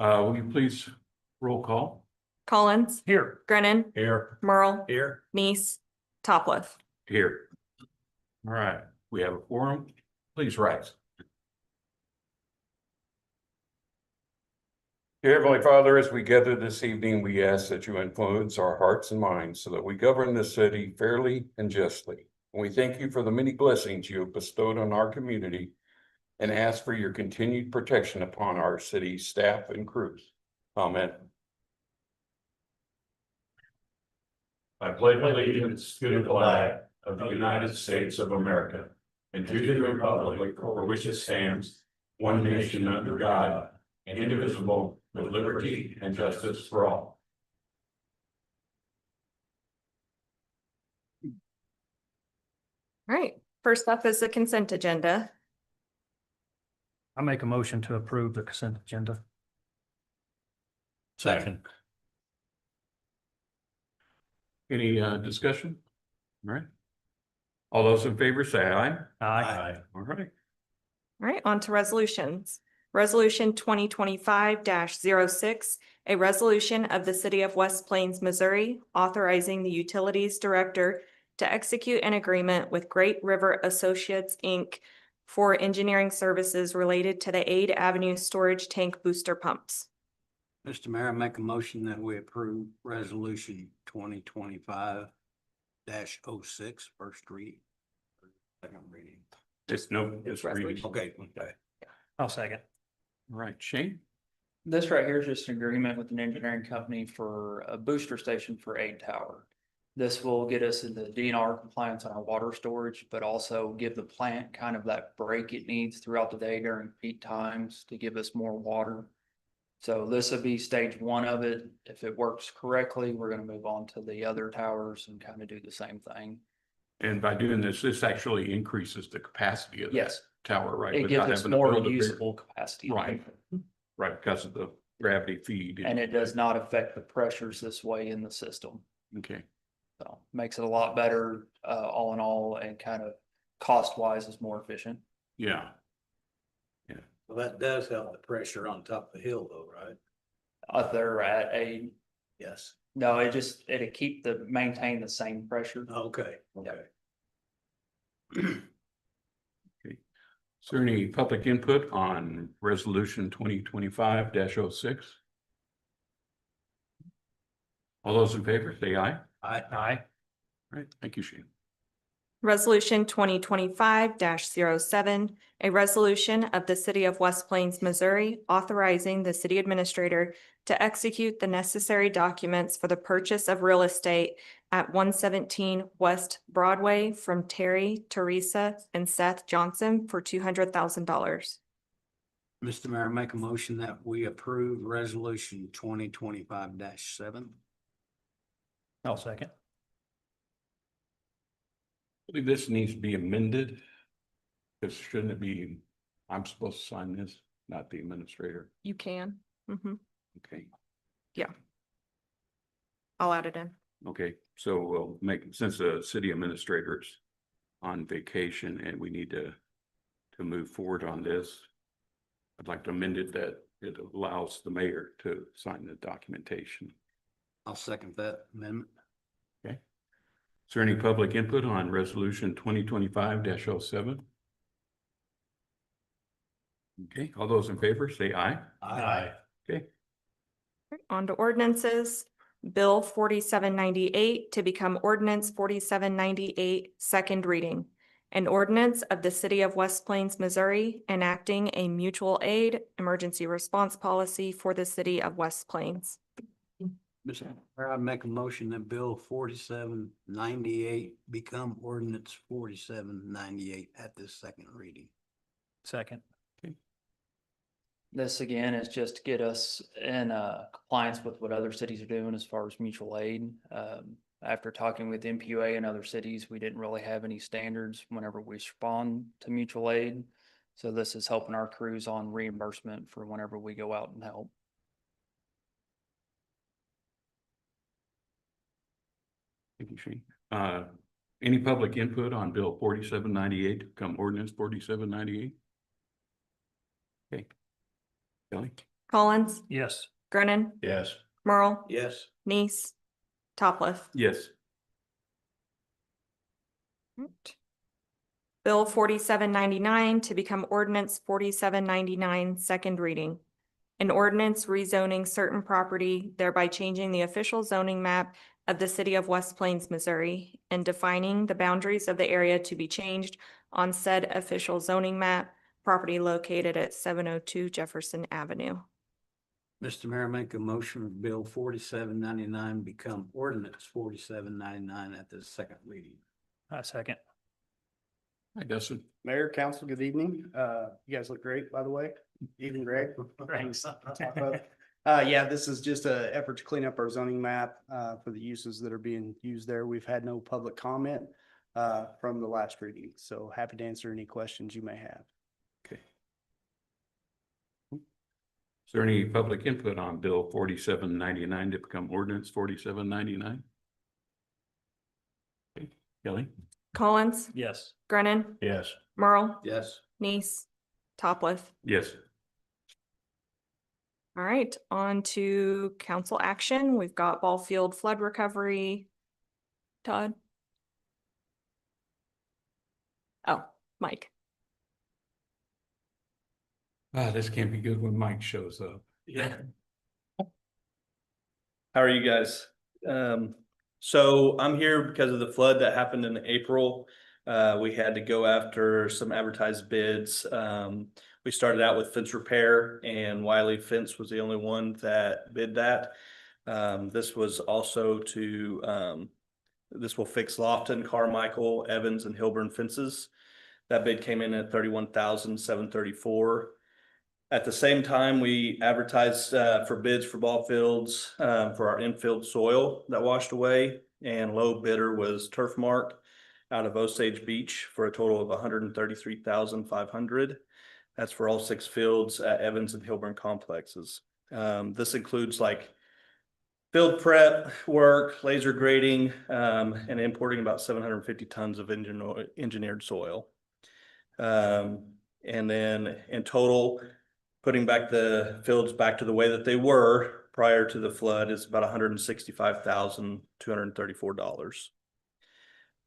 Will you please roll call? Collins, Here. Grennan, Here. Merle, Here. Neese, Topliff. Here. All right, we have a quorum. Please rise. Dear Heavenly Father, as we gather this evening, we ask that you influence our hearts and minds so that we govern this city fairly and justly. And we thank you for the many blessings you have bestowed on our community and ask for your continued protection upon our city staff and crews. Amen. I pledge allegiance to the flag of the United States of America and to the republic for which it stands, one nation under God, indivisible, with liberty and justice for all. All right, first up is the consent agenda. I make a motion to approve the consent agenda. Second. Any discussion? All right. All those in favor say aye. Aye. All right. All right, on to resolutions. Resolution 2025-06, a resolution of the City of West Plains, Missouri, authorizing the Utilities Director to execute an agreement with Great River Associates, Inc. for engineering services related to the Aid Avenue Storage Tank Booster Pumps. Mr. Mayor, I make a motion that we approve resolution 2025-06, first reading. Second reading. It's reading. Okay. I'll second. All right, Shane. This right here is just an agreement with an engineering company for a booster station for Aid Tower. This will get us into DNR compliance on our water storage, but also give the plant kind of that break it needs throughout the day during peak times to give us more water. So this would be stage one of it. If it works correctly, we're going to move on to the other towers and kind of do the same thing. And by doing this, this actually increases the capacity of Yes. that tower, right? It Without gives us having to more build a bigger- usable capacity. Right. Right, because of the gravity feed. And it does not affect the pressures this way in the system. Okay, So makes it a lot better, all in all, and kind of cost wise is more efficient. yeah. Well, that does help the pressure on top of the hill though, right? Up there at a, Yes. no, it'll maintain the same pressure. Okay. Okay. Is there any public input on resolution 2025-06? All those in favor, say aye. Aye. Aye. All right, thank you, Shane. Resolution 2025-07, a resolution of the City of West Plains, Missouri, authorizing the city administrator to execute the necessary documents for the purchase of real estate at 117 West Broadway from Terry, Teresa, and Seth Johnson for $200,000. Mr. Mayor, I make a motion that we approve resolution 2025-7. I'll second. I believe this needs to be amended. Because shouldn't it be, I'm supposed to sign this, not the administrator? You can. Okay, I'll add it in. okay, so we'll make, since the city administrator's on vacation and we need to move forward on this, I'd like to amend it that it allows the mayor to sign the documentation. I'll second that amendment. Okay. Is there any public input on resolution 2025-07? Okay, all those in favor say aye. Aye. Okay, On to ordinances. Bill 4798 to become ordinance 4798, second reading. An ordinance of the City of West Plains, Missouri, enacting a mutual aid emergency response policy for the City of West Plains. Mr. Mayor, I make a motion that bill 4798 become ordinance 4798 at this second reading. Second. This again is just to get us in compliance with what other cities are doing as far as mutual aid. After talking with MPUA and other cities, we didn't really have any standards whenever we respond to mutual aid. So this is helping our crews on reimbursement for whenever we go out and help. thank you, Shane. Any public input on bill 4798 to become ordinance 4798? Okay. Kelly? Collins, Yes. Grennan, Yes. Merle, Yes. Nice, Topliff. Yes. Right. Bill 4799 to become ordinance 4799, second reading. An ordinance rezoning certain property, thereby changing the official zoning map of the city of West Plains, Missouri, and defining the boundaries of the area to be changed on said official zoning map, property located at 702 Jefferson Avenue. Mr. Mayor, I make a motion of Bill 4799 become ordinance 4799 at the second reading. I second. Hi, Dustin. Mayor, council, good evening. You guys look great, by the way. Evening, Greg. Thanks. Yeah, this is just an effort to clean up our zoning map, for the uses that are being used there. We've had no public comment, from the last reading, so happy to answer any questions you may have. Is there any public input on Bill 4799 to become ordinance 4799? Kelly? Collins, Yes. Grennan, Yes. Merle, Yes. Nice, Topliff. Yes. All right, on to council action. We've got Ballfield flood recovery. Todd? Oh, Mike. This can't be good when Mike shows up. Yeah. How are you guys? So I'm here because of the flood that happened in April. We had to go after some advertised bids. We started out with fence repair, and Wiley Fence was the only one that bid that. This was also to, this will fix Lofton, Carmichael, Evans, and Hilburn fences. That bid came in at $31,734. At the same time, we advertised for bids for ball fields for our infield soil that washed away, and low bidder was Turfmark out of Osage Beach for a total of $133,500. That's for all 6 fields at Evans and Hilburn complexes. This includes like field prep work, laser grading, and importing about 750 tons of engineered soil. And then in total, putting back the fields back to the way that they were prior to the flood is about $165,234.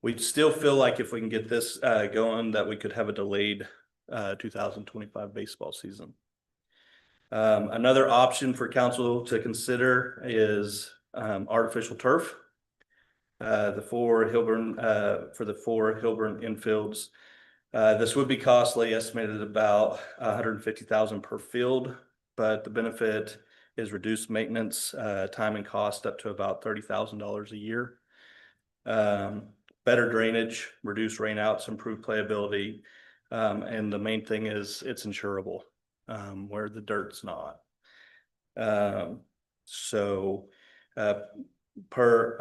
We still feel like if we can get this going, that we could have a delayed 2025 baseball season. Another option for council to consider is artificial turf. For the 4 Hilburn infields. This would be costly, estimated at about $150,000 per field, but the benefit is reduced maintenance, time and cost up to about $30,000 a year. Better drainage, reduced rainouts, improved playability, and the main thing is it's insurable, where the dirt's not. Per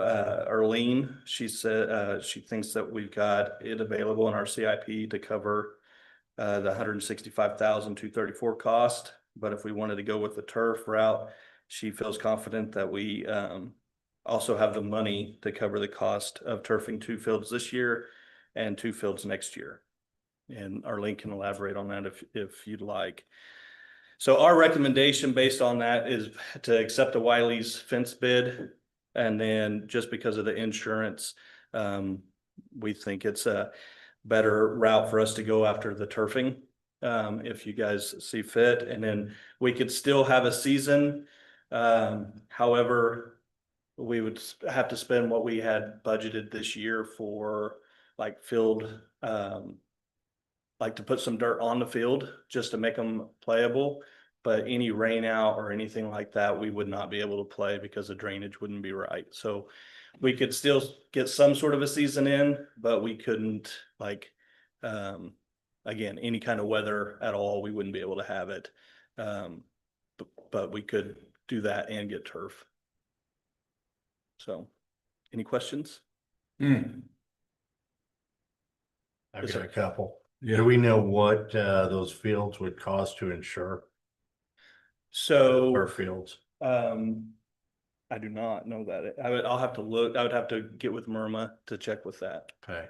Arlene, she said she thinks that we've got it available in our CIP to cover the $165,234 cost. But if we wanted to go with the turf route, she feels confident that we also have the money to cover the cost of turfing 2 fields this year and 2 fields next year. And Arlene can elaborate on that if you'd like. So our recommendation based on that is to accept the Wiley's fence bid. And then just because of the insurance, we think it's a better route for us to go after the turfing, if you guys see fit. And then we could still have a season. However, we would have to spend what we had budgeted this year for like field, like to put some dirt on the field just to make them playable. But any rain out or anything like that, we would not be able to play because the drainage wouldn't be right. So we could still get some sort of a season in, but we couldn't like, again, any kind of weather at all, we wouldn't be able to have it. But we could do that and get turf. So any questions? I've Yes, got sir. a couple. Yeah. Do we know what those fields would cost to insure? So Per fields? I do not know that. I'll have to look. I would have to get with Myrma to check with that. Okay.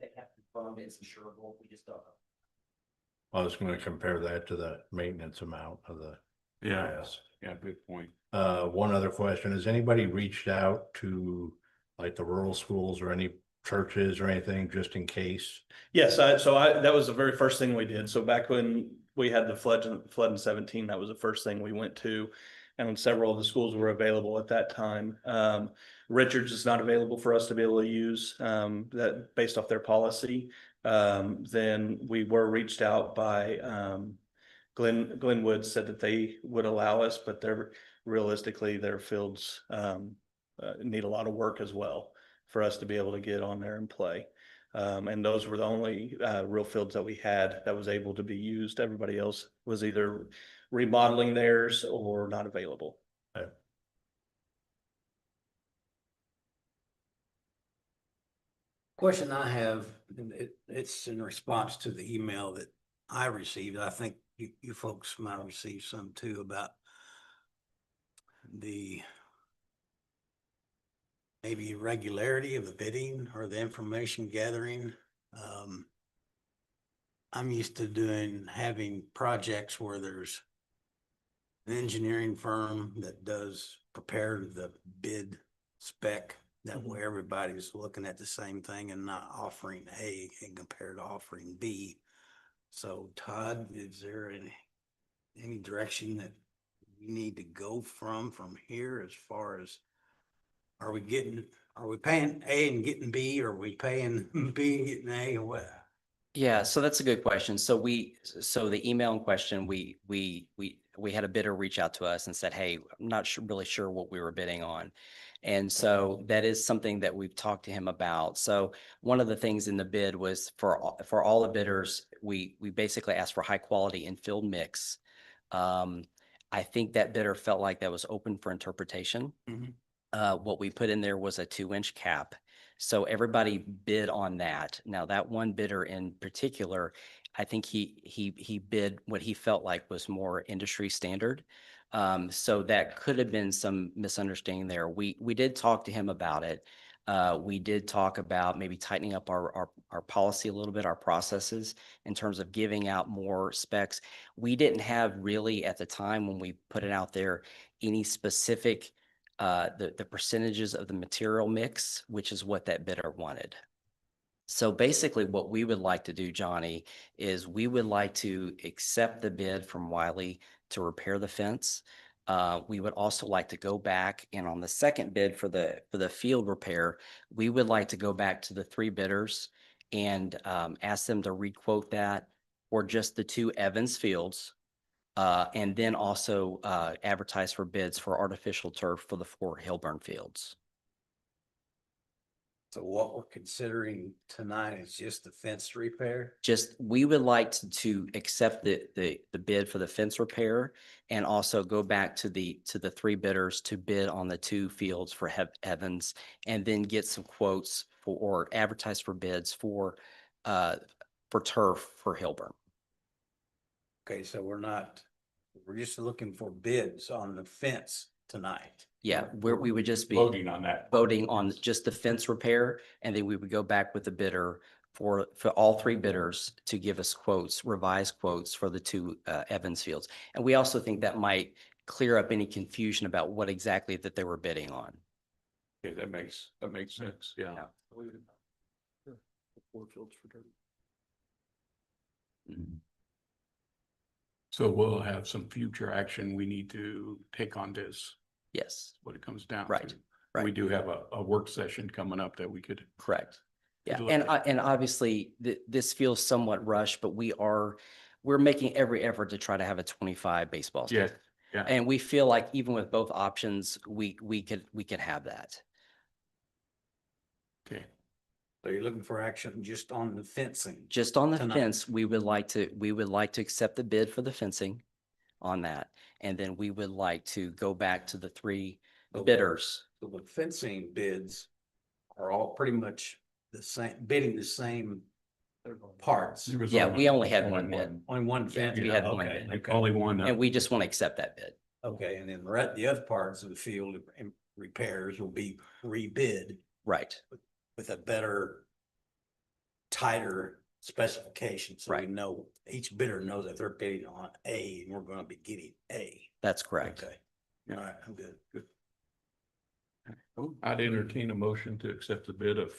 They have confirmed it's insurable, we just don't know. I was gonna compare that to the maintenance amount of the Yeah, Yes. yeah, good point. One other question, has anybody reached out to like the rural schools or any churches or anything, just in case? Yes, that was the very first thing we did. So back when we had the flood in 17, that was the first thing we went to. And several of the schools were available at that time. Richards is not available for us to be able to use, that based off their policy. Then we were reached out by, Glenwood said that they would allow us, but realistically, their fields, need a lot of work as well for us to be able to get on there and play. And those were the only real fields that we had that was able to be used. Everybody else was either remodeling theirs or not available. Question I have, and it's in response to the email that I received. I think you folks might have received some too, about the maybe irregularity of the bidding or the information gathering. I'm used to having projects where there's an engineering firm that does prepare the bid spec. That way everybody's looking at the same thing and not offering A and compared to offering B. So Todd, is there any direction that we need to go from here, as far as, are we paying A and getting B, or are we paying B and getting A, or what? Yeah, so that's a good question. So the email in question, we had a bidder reach out to us and said, hey, I'm not really sure what we were bidding on. And so that is something that we've talked to him about. So one of the things in the bid was for all the bidders, we basically asked for high quality infield mix. I think that bidder felt like that was open for interpretation. What we put in there was a 2-inch cap. So everybody bid on that. Now that one bidder in particular, I think he bid what he felt like was more industry standard. So that could have been some misunderstanding there. We did talk to him about it. We did talk about maybe tightening up our policy a little bit, our processes in terms of giving out more specs. We didn't have really at the time when we put it out there any specific the percentages of the material mix, which is what that bidder wanted. So basically what we would like to do, Johnny, is we would like to accept the bid from Wiley to repair the fence. We would also like to go back, and on the second bid for the field repair, we would like to go back to the 3 bidders and ask them to requote that for just the 2 Evans fields. And then also advertise for bids for artificial turf for the 4 Hillburn fields. So what we're considering tonight is just the fence repair? Just, we would like to accept the bid for the fence repair and also go back to the 3 bidders to bid on the 2 fields for Evans, and then get some quotes for, or advertise for bids for turf for Hillburn. Okay, so we're just looking for bids on the fence tonight. Yeah, we would just be Voting on that. voting on just the fence repair, and then we would go back with the bidder for all 3 bidders to give us quotes, revised quotes for the 2 Evans fields. And we also think that might clear up any confusion about what exactly that they were bidding on. Okay, that makes sense, yeah. 4 fields for dirt. Mhm. So we'll have some future action we need to take on this, Yes, what it comes down to. right, We right. do have a work session coming up that we could. Correct. Yeah, look and at. and obviously this feels somewhat rushed, but we're making every effort to try to have a 25 baseball Yeah, stadium. yeah. And we feel like even with both options, we could have that. Okay, So you're looking for action just on the fencing? Just on the Tonight. fence, we would like to accept the bid for the fencing on that. And then we would like to go back to the 3 bidders. So the fencing bids are all pretty much the same, bidding the same parts. There was Yeah, we only had one bid. Only one fence? we had one Okay, bid. okay. Only one. And we just want to accept that bid. Okay, and then the other parts of the field and repairs will be rebid Right. with a better, tighter specifications, so we Right. know, each bidder knows that they're bidding on A, and we're gonna be getting A. That's correct. Okay, all right, I'm good. I'd entertain a motion to accept the bid of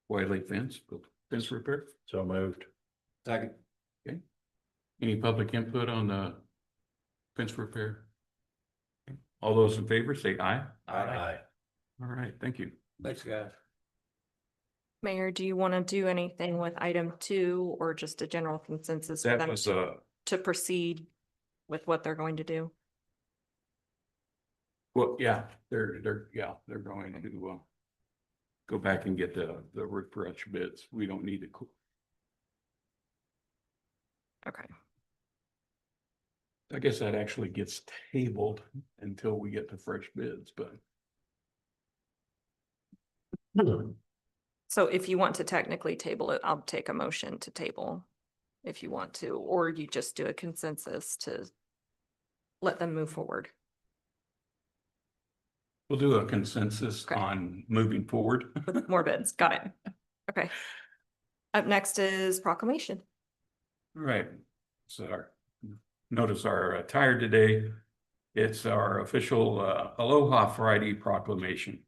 Wiley fence repair. So moved. Second. Okay. Any public input on the fence repair? All those in favor say aye. Aye. All right, thank you. Thanks, guys. Mayor, do you want to do anything with item 2 or just a general consensus for That them was to proceed with what they're going to do? well, yeah, they're going to go back and get the refresh bids. We don't need to. Okay. I guess that actually gets tabled until we get the fresh bids, but. So if you want to technically table it, I'll take a motion to table if you want to, or you just do a consensus to let them move forward. We'll do a consensus Okay. on moving forward. With more bids. Got it. Okay. Up next is proclamation. All right, so notice our attire today. It's our official Aloha Friday proclamation.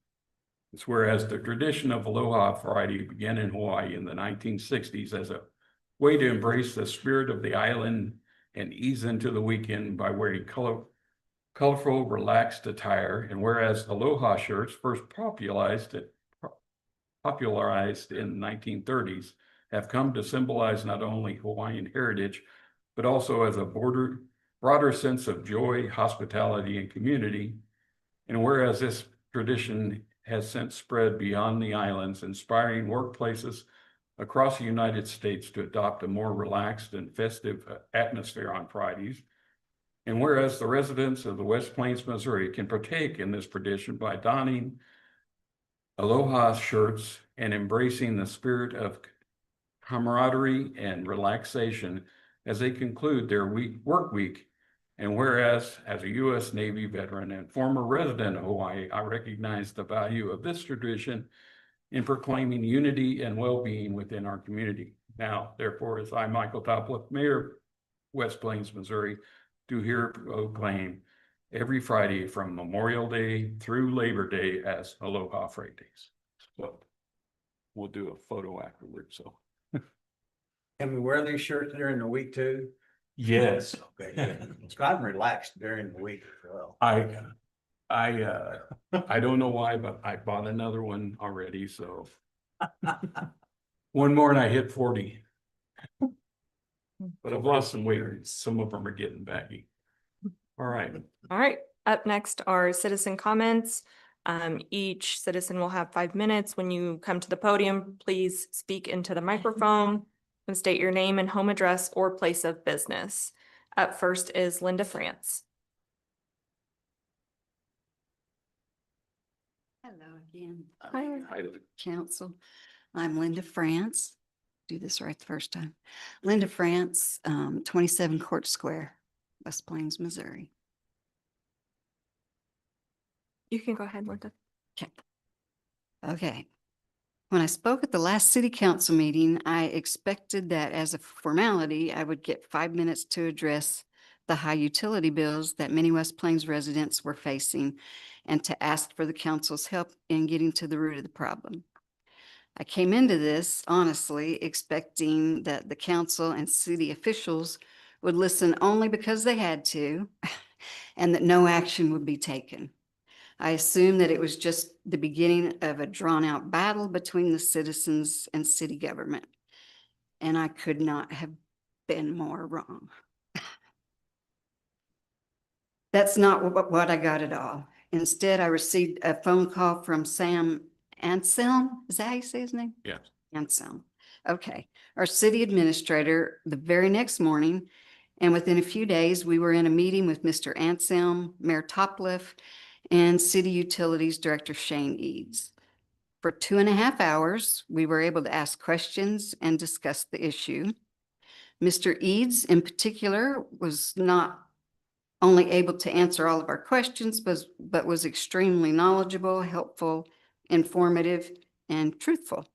It's whereas the tradition of Aloha Friday began in Hawaii in the 1960s as a way to embrace the spirit of the island and ease into the weekend by wearing colorful, relaxed attire. And whereas Aloha shirts first popularized in the 1930s, have come to symbolize not only Hawaiian heritage, but also as a broader sense of joy, hospitality, and community. And whereas this tradition has since spread beyond the islands, inspiring workplaces across the United States to adopt a more relaxed and festive atmosphere on Fridays. And whereas the residents of the West Plains, Missouri can partake in this tradition by donning Aloha shirts and embracing the spirit of camaraderie and relaxation as they conclude their work week. And whereas, as a U.S. Navy veteran and former resident of Hawaii, I recognize the value of this tradition in proclaiming unity and well-being within our community. Now, therefore, as I, Michael Topliff, Mayor of West Plains, Missouri, do here proclaim every Friday from Memorial Day through Labor Day as Aloha Fridays. So we'll do a photo afterwards, so. Can we wear these shirts during the week too? Yes. Okay, good. So I'm relaxed during the week as well. I don't know why, but I bought another one already, so. One more and I hit 40. But I've lost some weight. Some of them are getting baggy. All right. All right, up next are citizen comments. Each citizen will have 5 minutes. When you come to the podium, please speak into the microphone and state your name and home address or place of business. Up first is Linda France. Hello again, Hi. Council. I'm Linda France. Do this right the first time. Linda France, 27 Court Square, West Plains, Missouri. You can go ahead, Linda. Okay. When I spoke at the last city council meeting, I expected that as a formality, I would get 5 minutes to address the high utility bills that many West Plains residents were facing and to ask for the council's help in getting to the root of the problem. I came into this honestly expecting that the council and city officials would listen only because they had to and that no action would be taken. I assumed that it was just the beginning of a drawn-out battle between the citizens and city government, and I could not have been more wrong. That's not what I got at all. Instead, I received a phone call from Sam Anselm. Is that how you say his name? Yes. Anselm. Okay. Our city administrator the very next morning, and within a few days, we were in a meeting with Mr. Anselm, Mayor Topliff, and City Utilities Director Shane Eads. For 2.5 hours, we were able to ask questions and discuss the issue. Mr. Eads in particular was not only able to answer all of our questions, but was extremely knowledgeable, helpful, informative, and truthful.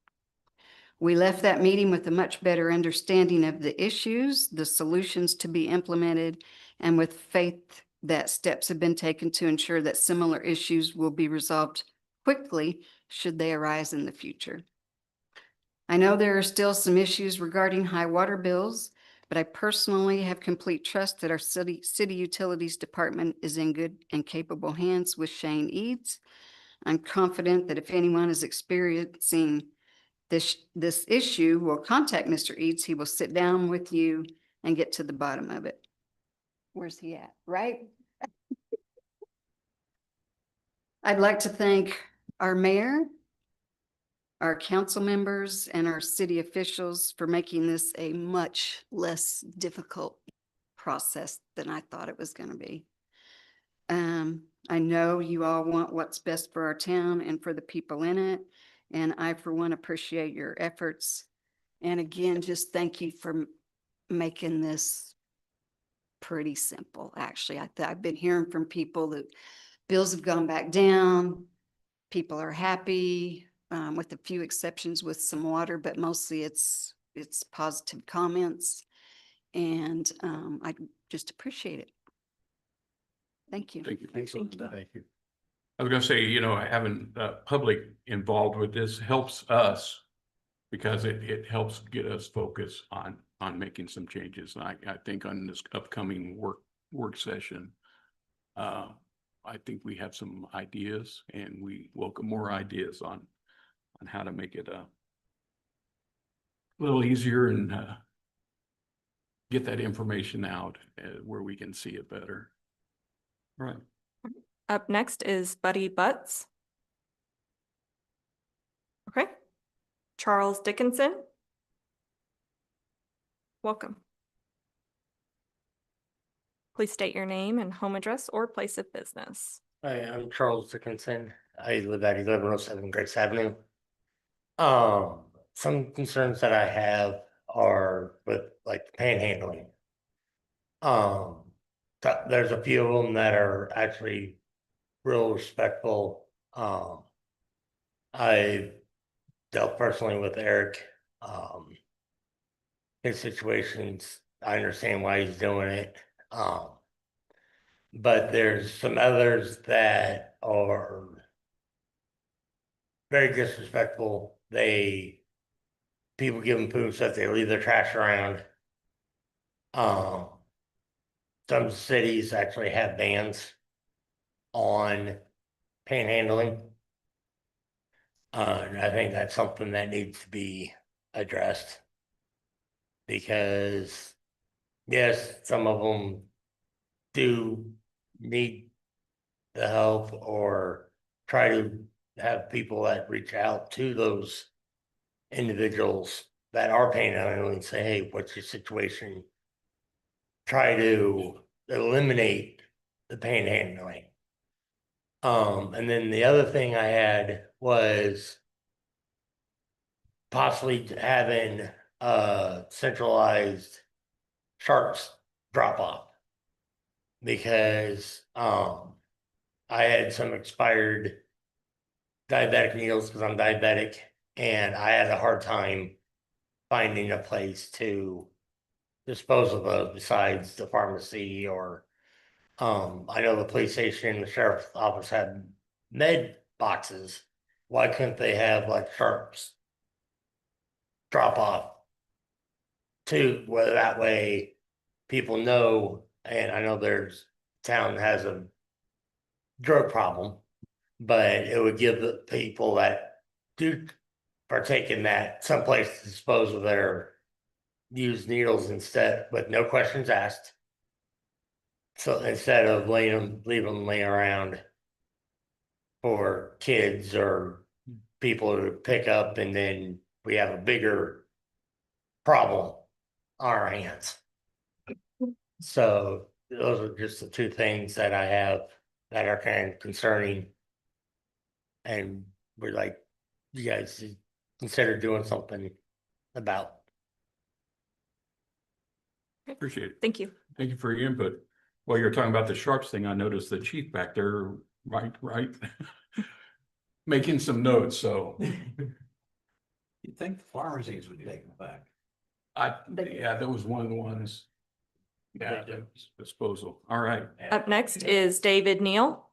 We left that meeting with a much better understanding of the issues, the solutions to be implemented, and with faith that steps have been taken to ensure that similar issues will be resolved quickly should they arise in the future. I know there are still some issues regarding high water bills, but I personally have complete trust that our city utilities department is in good and capable hands with Shane Eads. I'm confident that if anyone is experiencing this issue, will contact Mr. Eads. He will sit down with you and get to the bottom of it. Where's he at? Right? I'd like to thank our mayor, our council members, and our city officials for making this a much less difficult process than I thought it was going to be. I know you all want what's best for our town and for the people in it, and I, for one, appreciate your efforts. And again, just thank you for making this pretty simple. Actually, I've been hearing from people that bills have gone back down. People are happy, with a few exceptions with some water, but mostly it's positive comments. And I just appreciate it. Thank you. Thank you. Thank you. I was gonna say, you know, having public involved with this helps us because it helps get us focused on making some changes. And I think on this upcoming work session, I think we have some ideas, and we welcome more ideas on how to make it a little easier and get that information out where we can see it better. Right. Up next is Buddy Butts. Okay. Charles Dickinson. Welcome. Please state your name and home address or place of business. Hi, I'm Charles Dickinson. I live at 1107 Grace Avenue. Some concerns that I have are with like the panhandling. There's a few of them that are actually real respectful. I dealt personally with Eric. His situations, I understand why he's doing it. But there's some others that are very disrespectful. People give them food stuff, they leave their trash around. Some cities actually have bans on panhandling. And I think that's something that needs to be addressed. Because yes, some of them do need the help or try to have people that reach out to those individuals that are panhandling and say, hey, what's your situation? Try to eliminate the panhandling. And then the other thing I had was possibly having a centralized sharps drop off, because I had some expired diabetic needles because I'm diabetic, and I had a hard time finding a place to dispose of those besides the pharmacy or I know the police station, the sheriff's office had med boxes. Why couldn't they have like sharps drop off too, where that way people know? And I know town has a drug problem, but it would give the people that do partake in that someplace to dispose of their used needles instead, with no questions asked. So instead of leaving them laying around for kids or people to pick up, and then we have a bigger problem on our hands. So those are just the two things that I have that are kind of concerning. And we're like, you guys should consider doing something about. Appreciate it. Thank you. Thank you for your input. While you're talking about the sharps thing, I noticed the chief back there, right, making some notes, so You'd think the pharmacies would take it back. Yeah, that was one of the ones. Yeah, that was disposal. All right. Up next is David Neal.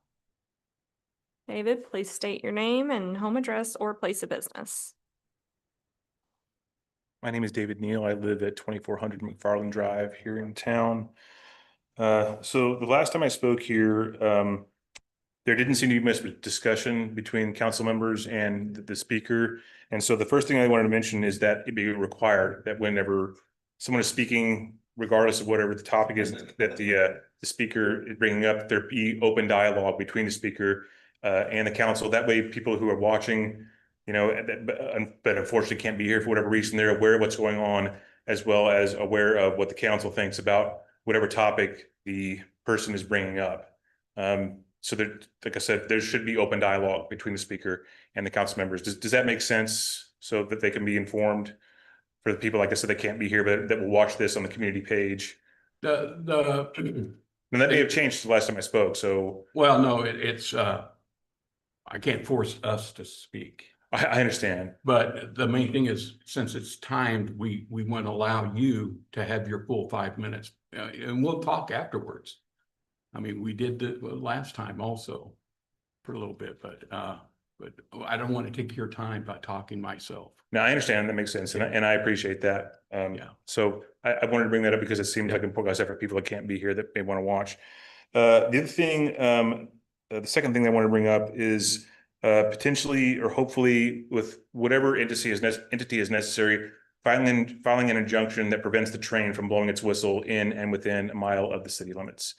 David, please state your name and home address or place of business. My name is David Neal. I live at 2400 McFarland Drive here in town. So the last time I spoke here, there didn't seem to be much discussion between council members and the speaker. And so the first thing I wanted to mention is that it be required that whenever someone is speaking, regardless of whatever the topic is that the speaker is bringing up, there be open dialogue between the speaker and the council. That way, people who are watching, you know, but unfortunately can't be here for whatever reason, they're aware of what's going on, as well as aware of what the council thinks about whatever topic the person is bringing up. So that, like I said, there should be open dialogue between the speaker and the council members. Does that make sense? So that they can be informed for the people, like I said, that can't be here, but that will watch this on the community page. The And that may have changed the last time I spoke, so. well, no, it's I can't force us to speak. I understand. But the main thing is, since it's timed, we want to allow you to have your full 5 minutes, and we'll talk afterwards. I mean, we did the last time also for a little bit, but I don't want to take your time by talking myself. No, I understand. That makes sense. And I appreciate that. Yeah. So I wanted to bring that up because it seems like important effort for people that can't be here that may want to watch. The other thing, the second thing I want to bring up is potentially or hopefully with whatever entity is necessary, filing an injunction that prevents the train from blowing its whistle in and within a mile of the city limits.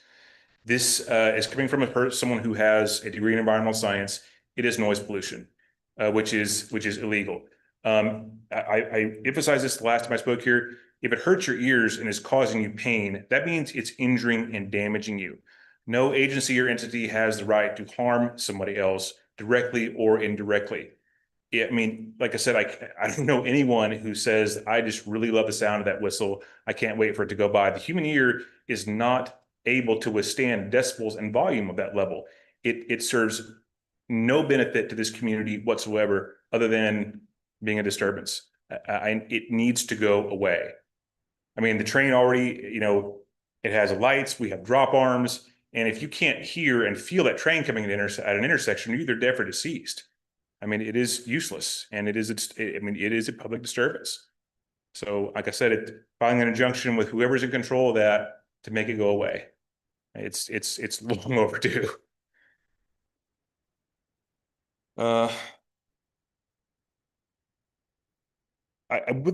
This is coming from someone who has a degree in environmental science. It is noise pollution, which is illegal. I emphasized this the last time I spoke here. If it hurts your ears and is causing you pain, that means it's injuring and damaging you. No agency or entity has the right to harm somebody else directly or indirectly. I mean, like I said, I don't know anyone who says, I just really love the sound of that whistle. I can't wait for it to go by. The human ear is not able to withstand decibels and volume of that level. It serves no benefit to this community whatsoever, other than being a disturbance. It needs to go away. I mean, the train already, you know, it has lights, we have drop arms, and if you can't hear and feel that train coming at an intersection, you're either deaf or deceased. I mean, it is useless, and it is a public disturbance. So, like I said, filing an injunction with whoever's in control of that to make it go away. It's long overdue.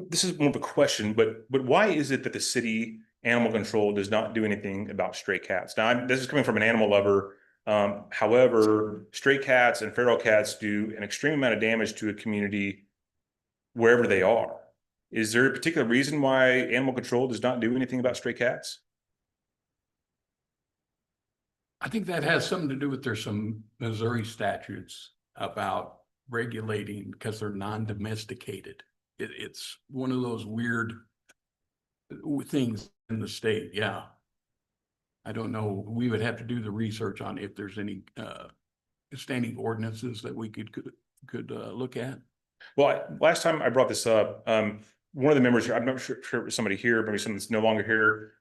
This is more of a question, but why is it that the city animal control does not do anything about stray cats? Now, this is coming from an animal lover. However, stray cats and feral cats do an extreme amount of damage to a community wherever they are. Is there a particular reason why animal control does not do anything about stray cats? I think that has something to do with there's some Missouri statutes about regulating because they're non-domesticated. It's one of those weird things in the state. Yeah. I don't know. We would have to do the research on if there's any standing ordinances that we could look at. Well, last time I brought this up, one of the members here, I'm not sure it was somebody here, maybe someone that's no longer here,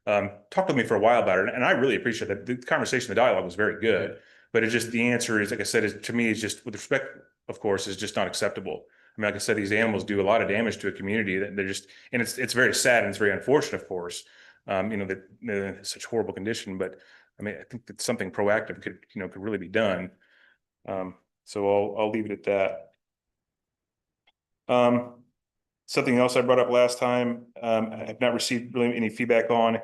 talked with me for a while about it. And I really appreciate that. The conversation, the dialogue was very good, but it's just, the answer is, like I said, is to me is just, with respect, of course, is just not acceptable. I mean, like I said, these animals do a lot of damage to a community that they're just, and it's very sad and it's very unfortunate, of course, you know, that they're in such horrible condition, but I mean, I think that something proactive could really be done. So I'll leave it at that. Something else I brought up last time, I have not received really any feedback on,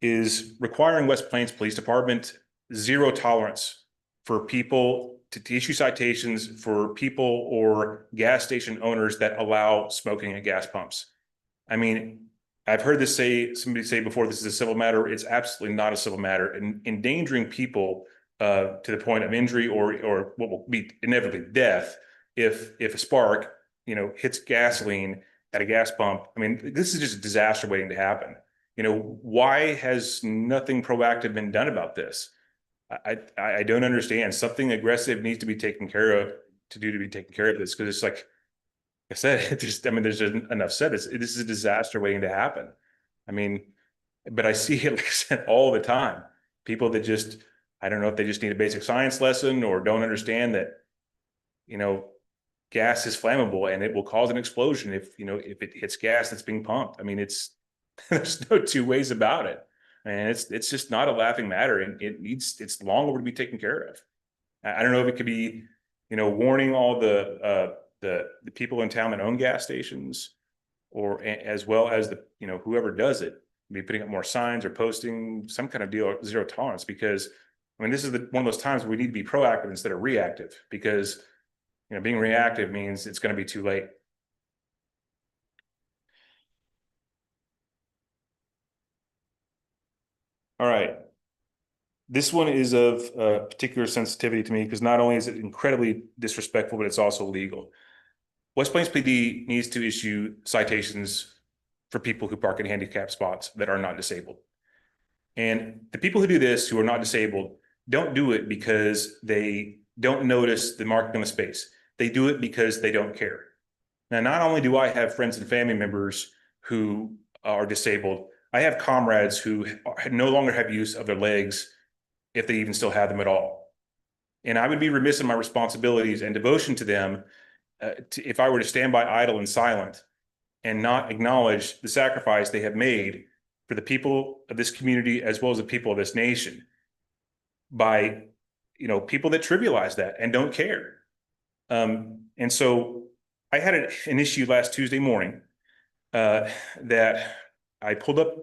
is requiring West Plains Police Department zero tolerance for people to issue citations for people or gas station owners that allow smoking at gas pumps. I mean, I've heard somebody say before, this is a civil matter. It's absolutely not a civil matter. And endangering people to the point of injury or what will be inevitably death if a spark, you know, hits gasoline at a gas pump. I mean, this is just a disaster waiting to happen. You know, why has nothing proactive been done about this? I don't understand. Something aggressive needs to be taken care of to be taken care of this, because it's like, I said, just, I mean, there's just enough said. This is a disaster waiting to happen. I mean, but I see it, like I said, all the time. People that just, I don't know if they just need a basic science lesson or don't understand that, you know, gas is flammable and it will cause an explosion if, you know, if it hits gas that's being pumped. I mean, it's, there's no two ways about it. And it's just not a laughing matter, and it's long over to be taken care of. I don't know if it could be, you know, warning all the people in town that own gas stations, or as well as the, you know, whoever does it, be putting up more signs or posting some kind of deal, zero tolerance, because I mean, this is one of those times where we need to be proactive instead of reactive, because, you know, being reactive means it's going to be too late. All right. This one is of particular sensitivity to me because not only is it incredibly disrespectful, but it's also legal. West Plains PD needs to issue citations for people who park in handicap spots that are not disabled. And the people who do this, who are not disabled, don't do it because they don't notice the marking on the space. They do it because they don't care. Now, not only do I have friends and family members who are disabled, I have comrades who no longer have use of their legs, if they even still have them at all. And I would be remiss in my responsibilities and devotion to them if I were to stand by idle and silent and not acknowledge the sacrifice they have made for the people of this community as well as the people of this nation, by, you know, people that trivialize that and don't care. And so I had an issue last Tuesday morning that I pulled up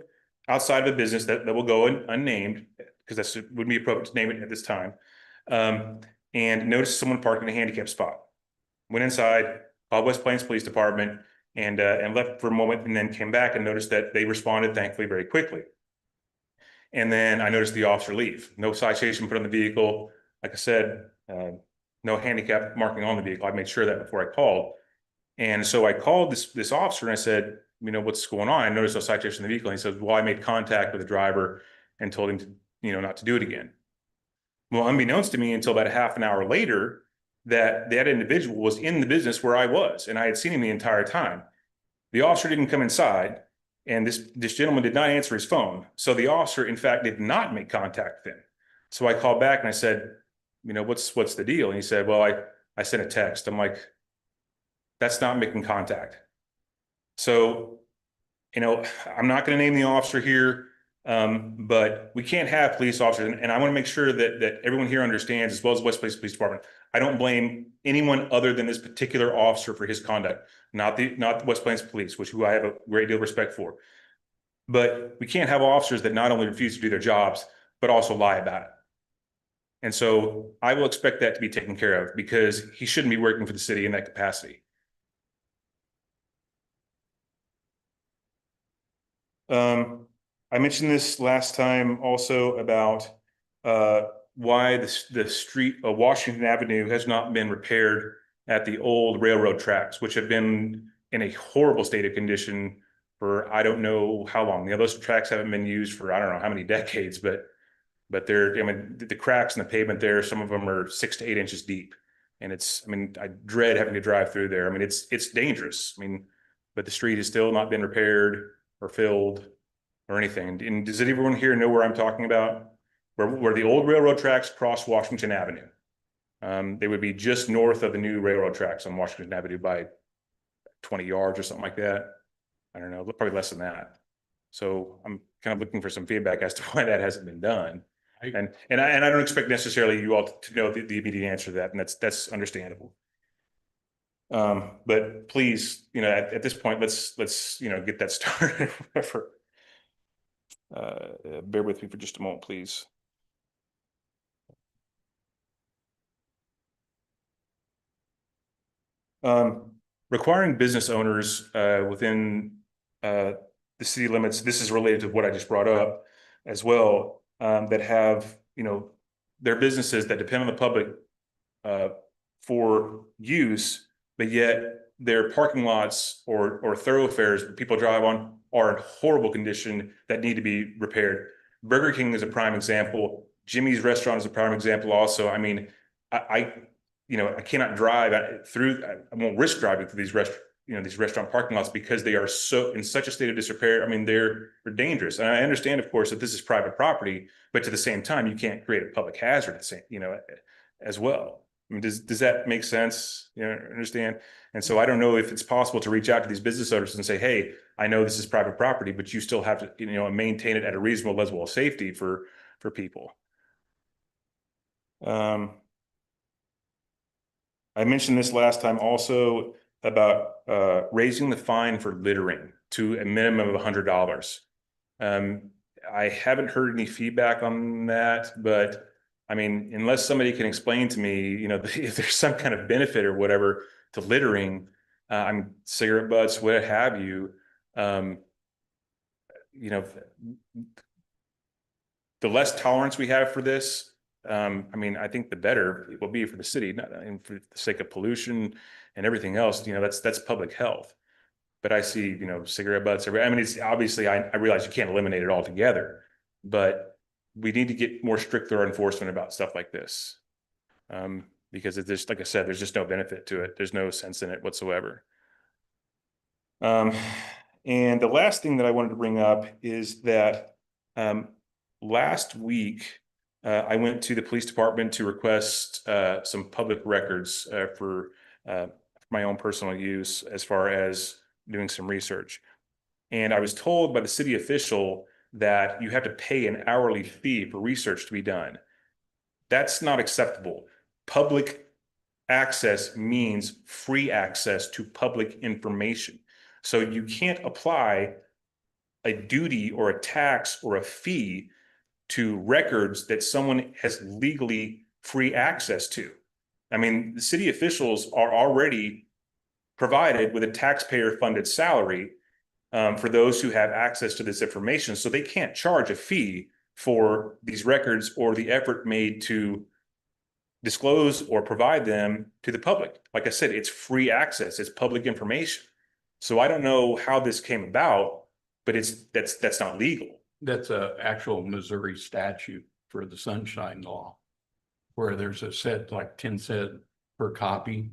outside of a business that will go unnamed, because that wouldn't be appropriate to name it at this time, and noticed someone parking in a handicap spot. Went inside, called West Plains Police Department, and left for a moment, and then came back and noticed that they responded, thankfully, very quickly. And then I noticed the officer leave. No citation put on the vehicle. Like I said, no handicap marking on the vehicle. I made sure of that before I called. And so I called this officer and I said, you know, what's going on? I noticed no citation in the vehicle. And he said, well, I made contact with the driver and told him to, you know, not to do it again. Well, unbeknownst to me, until about a half an hour later, that individual was in the business where I was, and I had seen him the entire time. The officer didn't come inside, and this gentleman did not answer his phone. So the officer, in fact, did not make contact with him. So I called back and I said, you know, what's the deal? And he said, well, I sent a text. I'm like, that's not making contact. So, you know, I'm not going to name the officer here, but we can't have police officers. And I want to make sure that everyone here understands, as well as West Plains Police Department, I don't blame anyone other than this particular officer for his conduct, not the West Plains Police, who I have a great deal of respect for. But we can't have officers that not only refuse to do their jobs, but also lie about it. And so I will expect that to be taken care of, because he shouldn't be working for the city in that capacity. I mentioned this last time also about why the street of Washington Avenue has not been repaired at the old railroad tracks, which have been in a horrible state of condition for I don't know how long. You know, those tracks haven't been used for I don't know how many decades, but they're, I mean, the cracks in the pavement there, some of them are 6 to 8 inches deep. And it's, I mean, I dread having to drive through there. I mean, it's dangerous. I mean, but the street has still not been repaired or filled or anything. And does anyone here know where I'm talking about? Where the old railroad tracks cross Washington Avenue. They would be just north of the new railroad tracks on Washington Avenue by 20 yards or something like that. I don't know, probably less than that. So I'm kind of looking for some feedback as to why that hasn't been done. And I don't expect necessarily you all to know the immediate answer to that, and that's understandable. But please, you know, at this point, let's you know, get that started. Bear with me for just a moment, please. Requiring business owners within the city limits, this is related to what I just brought up as well, that have, you know, their businesses that depend on the public for use, but yet their parking lots or thoroughfares that people drive on are in horrible condition that need to be repaired. Burger King is a prime example. Jimmy's restaurant is a prime example also. I mean, you know, I cannot drive through, I won't risk driving through these restaurant parking lots because they are so in such a state of disrepair. I mean, they're dangerous. And I understand, of course, that this is private property, but to the same time, you can't create a public hazard at the same, as well. I mean, does that make sense? Understand? And so I don't know if it's possible to reach out to these business owners and say, hey, I know this is private property, but you still have to, maintain it at a reasonable level of safety for people. I mentioned this last time also about raising the fine for littering to a minimum of $100. I haven't heard any feedback on that, but I mean, unless somebody can explain to me, if there's some kind of benefit or whatever to littering, cigarette butts, what have you, the less tolerance we have for this, I think the better it will be for the city, not and for the sake of pollution and everything else. That's public health. But I see, cigarette butts. It's obviously I realize you can't eliminate it altogether, but we need to get more stricter enforcement about stuff like this. Because it's just, like I said, there's just no benefit to it. There's no sense in it whatsoever. And the last thing that I wanted to bring up is that last week, I went to the police department to request some public records for my own personal use as far as doing some research. And I was told by the city official that you have to pay an hourly fee for research to be done. That's not acceptable. Public access means free access to public information. So you can't apply a duty or a tax or a fee to records that someone has legally free access to. The city officials are already provided with a taxpayer-funded salary for those who have access to this information. So they can't charge a fee for these records or the effort made to disclose or provide them to the public. Like I said, it's free access, it's public information. So I don't know how this came about, but that's not legal. That's a actual Missouri statute for the Sunshine Law, where there's a set like 10 cents per copy,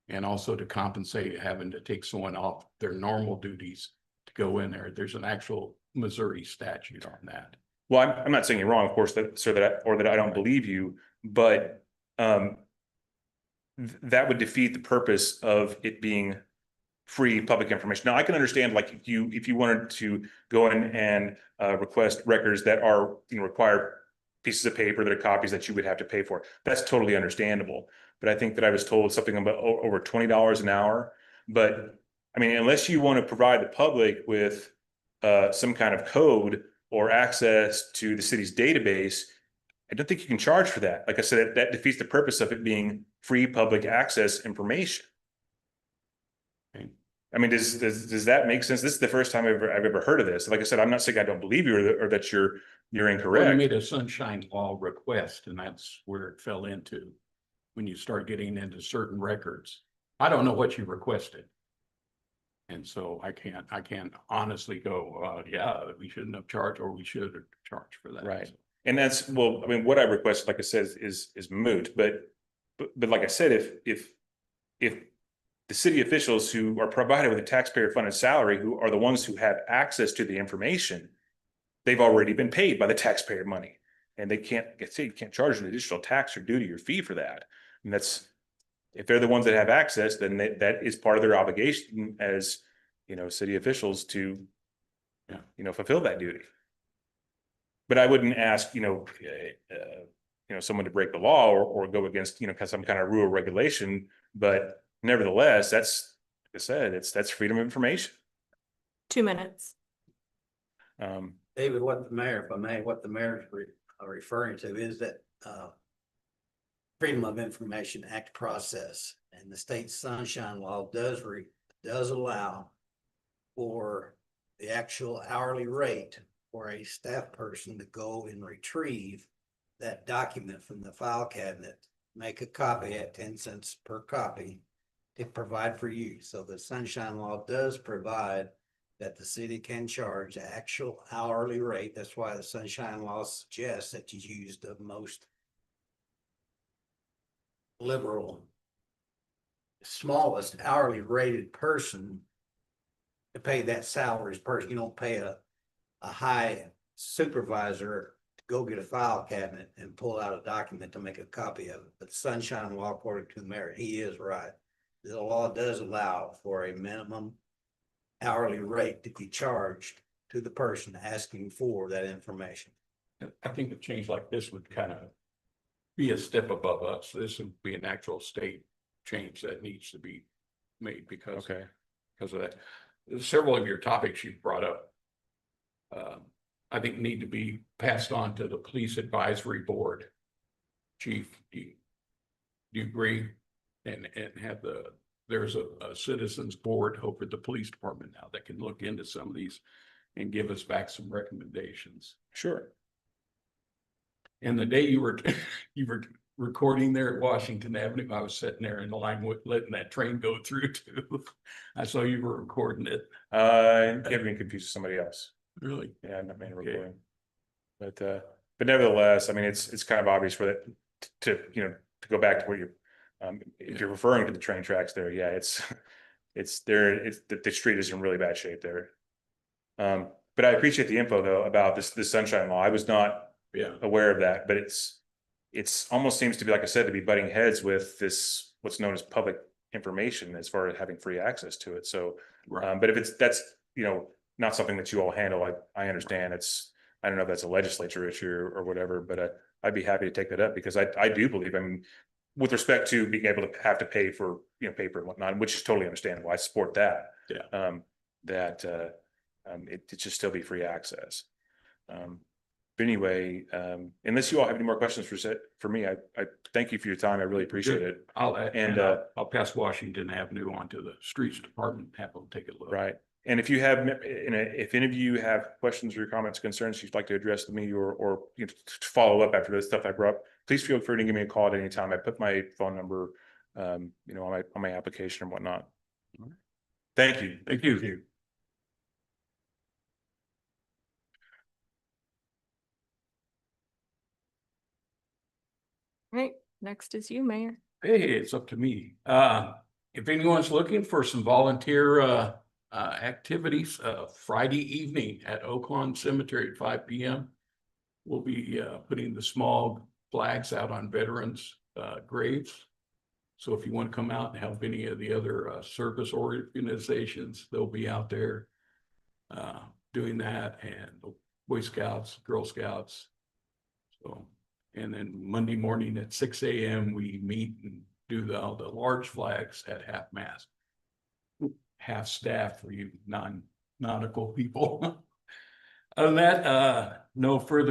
and also to compensate having to take someone off their normal duties to go in there. There's an actual Missouri statute on that. Well, I'm not saying you're wrong, of course, that I don't believe you, but that would defeat the purpose of it being free public information. Now, I can understand, like, if you wanted to go in and request records that are require pieces of paper that are copies that you would have to pay for. That's totally understandable. But I think that I was told something about over $20 an hour. But unless you want to provide the public with some kind of code or access to the city's database, I don't think you can charge for that. Like I said, that defeats the purpose of it being free public access information. Does that make sense? This is the first time I've ever heard of this. Like I said, I'm not saying I don't believe you or that you're incorrect. Well, you made a Sunshine Law request, and that's where it fell into when you start getting into certain records. I don't know what you requested. And so I can't honestly go, yeah, we shouldn't have charged, or we should have charged for that. Right. And that's, what I requested, like I said, is moot. But like I said, if the city officials who are provided with a taxpayer-funded salary, who are the ones who have access to the information, they've already been paid by the taxpayer money, and you can't charge an additional tax or duty or fee for that. And that's, if they're the ones that have access, then that is part of their obligation as city officials to fulfill that duty. But I wouldn't ask someone to break the law or go against some kind of rule or regulation. But nevertheless, that's, like I said, that's freedom of information. 2 minutes. David, what the mayor is referring to is that Freedom of Information Act process, and the state Sunshine Law does allow for the actual hourly rate for a staff person to go and retrieve that document from the file cabinet, make a copy at 10 cents per copy to provide for you. So the Sunshine Law does provide that the city can charge the actual hourly rate. That's why the Sunshine Law suggests that you use the most liberal smallest hourly rated person to pay that salaries person. You don't pay a high supervisor to go get a file cabinet and pull out a document to make a copy of it. But sunshine law, according to the mayor, he is right. The law does allow for a minimum hourly rate to be charged to the person asking for that information. I think a change like this would kind of be a step above us. This would be an actual state change that needs to be made because Okay. of that. Several of your topics you brought up, I think need to be passed on to the police advisory board. Chief, do you agree? And have there's a citizens board over at the police department now that can look into some of these and give us back some recommendations. Sure. And the day you were recording there at Washington Avenue, I was sitting there in the line with letting that train go through too. I saw you were recording it. Can't be confused with somebody else. Really? Yeah, I'm not main Okay. recording. But nevertheless, I mean, it's kind of obvious for that to go back to what you're, if you're referring to the train tracks there, yeah, the street is in really bad shape there. But I appreciate the info though about this sunshine law. I was not aware of that, but it's almost seems to be, like I said, to be butting heads with this, what's known as public information as far as having free access to it. So, but if that's not something that you all handle, I understand I don't know if that's a legislature issue or whatever, but I'd be happy to take that up because I do believe, I mean, with respect to being able to have to pay for, paper and whatnot, which is totally understandable. I support that. Yeah. It should still be free access. But anyway, unless you all have any more questions for me, I thank you for your time. I really appreciate it. I'll pass Washington Avenue on to the streets department, have them take a look. Right. And if if any of you have questions or comments, concerns you'd like to address to me or to follow up after the stuff I brought up, please feel free to give me a call at any time. I put my phone number, on my application and whatnot. Thank you. Thank you. Right, next is you, Mayor. Hey, it's up to me. If anyone's looking for some volunteer activities, Friday evening at Oak Lawn Cemetery at 5 p.m. We'll be putting the small flags out on veterans' graves. So if you want to come out and help any of the other service organizations, they'll be out there doing that, and the Boy Scouts, Girl Scouts. So, and then Monday morning at 6 a.m. we meet and do the large flags at half mast. Half staff for you non-nautical people. Other than that, no further